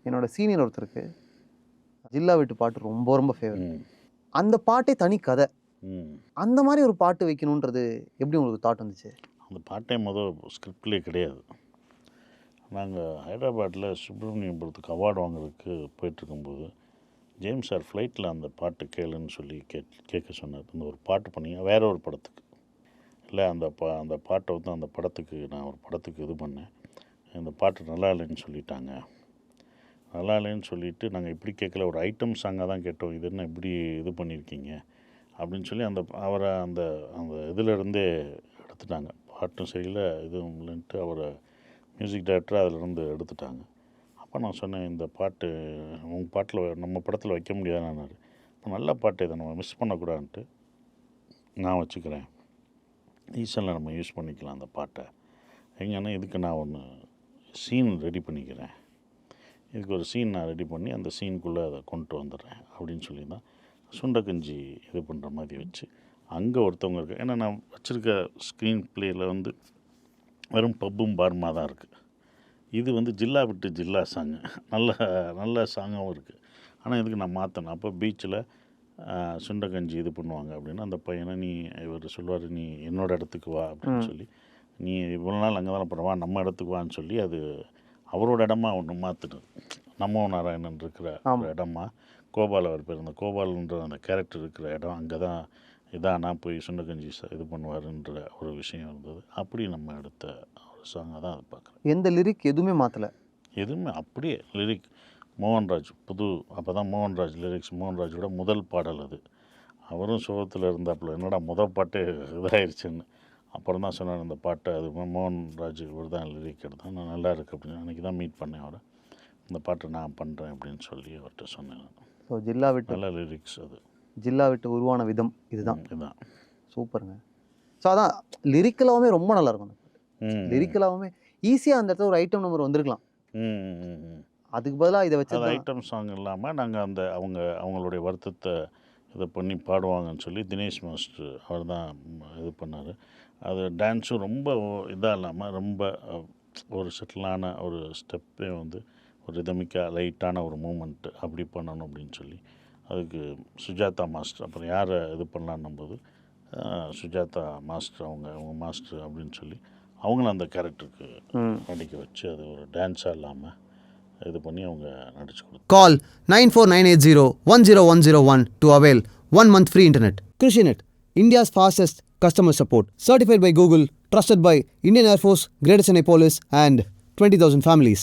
என்னோட சீனியர் ஒருத்தருக்கு ஜில்லா வீட்டு பாட்டு ரொம்ப ரொம்ப ஃபேவரட். அந்த பாட்டே தனி கதை. அந்த மாதிரி ஒரு பாட்டு வைக்கணுன்றது எப்படி உங்களுக்கு தாட் வந்துச்சு? அந்த பாட்டே ஸ்கிரிப்ட்லேயே கிடையாது. நாங்கள் ஹைதராபாத்தில் சுப்பிரமணியபுரத்துக்கு அவார்டு வாங்குறதுக்கு போயிட்டுருக்கும்போது ஜேம்ஸ் சார் ஃப்ளைட்டில் அந்த பாட்டு கேளுன்னு சொல்லி கேட்க சொன்னார். அந்த ஒரு பாட்டு பண்ணி வேற ஒரு படத்துக்கு இல்லை அந்த பாட்டை வந்து அந்த படத்துக்கு நான் ஒரு படத்துக்கு இது பண்ணேன். அந்த பாட்டு நல்லா இல்லைன்னு சொல்லிட்டாங்க. நல்லா இல்லைன்னு சொல்லிவிட்டு நாங்கள் இப்படி கேட்கல, ஒரு ஐட்டம் சாங்காக தான் கேட்டோம், இது என்ன இப்படி இது பண்ணியிருக்கீங்க அப்படின்னு சொல்லி அவரை அந்த இதிலருந்தே எடுத்துட்டாங்க. பாட்டும் சரியில்லை இதுவும் இல்லைன்ட்டு அவரை மியூசிக் டைரக்டர் அதிலிருந்து எடுத்துட்டாங்க. அப்போ நான் சொன்னேன், இந்த பாட்டு உங்கள் பாட்டில் நம்ம படத்தில் வைக்க முடியாதுன்னாரு. இப்போ நல்ல பாட்டு இதை நம்ம மிஸ் பண்ணக்கூடாதுன்ட்டு நான் வச்சுக்கிறேன், ஈசனில் நம்ம யூஸ் பண்ணிக்கலாம் அந்த பாட்டை. எங்கன்னா இதுக்கு நான் ஒன்று சீன் ரெடி பண்ணிக்கிறேன், இதுக்கு ஒரு சீன் நான் ரெடி பண்ணி அந்த சீனுக்குள்ளே அதை கொண்டு வந்துடுறேன் அப்படின்னு சொல்லி தான் சுண்டக்கஞ்சி இது பண்ணுற மாதிரி வச்சு அங்கே ஒருத்தவங்க இருக்குது. ஏன்னா நான் வச்சுருக்க ஸ்க்ரீன் ப்ளேயில் வந்து வெறும் பப்பும் பாருமா தான் இருக்குது. இது வந்து ஜில்லா விட்டு ஜில்லா சாங்கு, நல்ல சாங்காகவும் இருக்குது. ஆனால் இதுக்கு நான் மாற்றணும். அப்போ பீச்சில் சுண்டக்கஞ்சி இது பண்ணுவாங்க அப்படின்னா அந்த பையனை இவர் சொல்லுவார், நீ என்னோடய இடத்துக்கு வா அப்படின்னு சொல்லி, நீ இவ்வளோ நாள் அங்கே தான் போகிறவா, நம்ம இடத்துக்கு வான்னு சொல்லி அது அவரோட இடமா ஒன்று மாற்றினது. நமோ நாராயணன் இருக்கிற ஒரு இடமா கோபால் அவர் பேர், அந்த கோபால்ன்ற அந்த கேரக்டர் இருக்கிற இடம் அங்கே தான் இதானா போய் சுண்டக்கஞ்சி இது பண்ணுவாருன்ற ஒரு விஷயம் இருந்தது. அப்படி நம்ம எடுத்த ஒரு சாங்காக தான் அதை பார்க்குறேன். எந்த லிரிக் எதுவுமே மாற்றலை, எதுவுமே அப்படியே லிரிக். மோகன்ராஜ் அப்போ தான் மோகன்ராஜ் லிரிக்ஸ், மோகன்ராஜோட முதல் பாடல் அது. அவரும் சோகத்தில் இருந்தாப்புல, என்னடா முதல் பாட்டே இதாகிடுச்சுன்னு. அப்புறம் தான் சொன்னார் இந்த பாட்டை, அது மோகன்ராஜ் இவர் தான் லிரிக் எடுத்தேன், நான் நல்லா இருக்குது அப்படின்னு. அன்றைக்கி தான் மீட் பண்ணேன் அவரை. இந்த பாட்டை நான் பண்ணுறேன் அப்படின்னு சொல்லி அவர்கிட்ட சொன்னேன். ஸோ ஜில்லா விட்டு நல்ல லிரிக்ஸ், அது ஜில்லா விட்டு உருவான விதம் இதுதான். சூப்பருங்க. ஸோ அதான் லிரிக்கலாகவே ரொம்ப நல்லாயிருக்கும். லிரிக்கலாகவே ஈஸியாக அந்த இடத்துல ஒரு ஐட்டம் நம்பர் வந்திருக்கலாம். அதுக்கு பதிலாக இதை வச்சு ஐட்டம் சாங் இல்லாமல் நாங்கள் அவங்களுடைய வருத்தத்தை இதை பண்ணி பாடுவாங்கன்னு சொல்லி தினேஷ் மாஸ்டர் அவர் தான் இது பண்ணார். அது டான்ஸும் ரொம்ப இதாக இல்லாமல் ரொம்ப ஒரு செட்டிலான ஒரு ஸ்டெப்பே வந்து ஒரு ரிதமிக்காக லைட்டான ஒரு மூமெண்ட்டு அப்படி பண்ணணும் அப்படின்னு சொல்லி அதுக்கு சுஜாதா மாஸ்டர், அப்புறம் யாரை இது பண்ணலான்னும் போது சுஜாதா மாஸ்டர் அவங்க மாஸ்டர் அப்படின்னு சொல்லி அவங்கள அந்த கேரக்டருக்கு நடிக்க வச்சு அது ஒரு டான்ஸாக இல்லாமல் இது பண்ணி அவங்க நடிச்சு கொடுத்தாங்க. Call 9498010101 to avail 1 month free internet. KrishiNet, India's fastest customer support. Certified by Google, trusted by Indian Air Force, Greater Chennai Police and 20,000 families.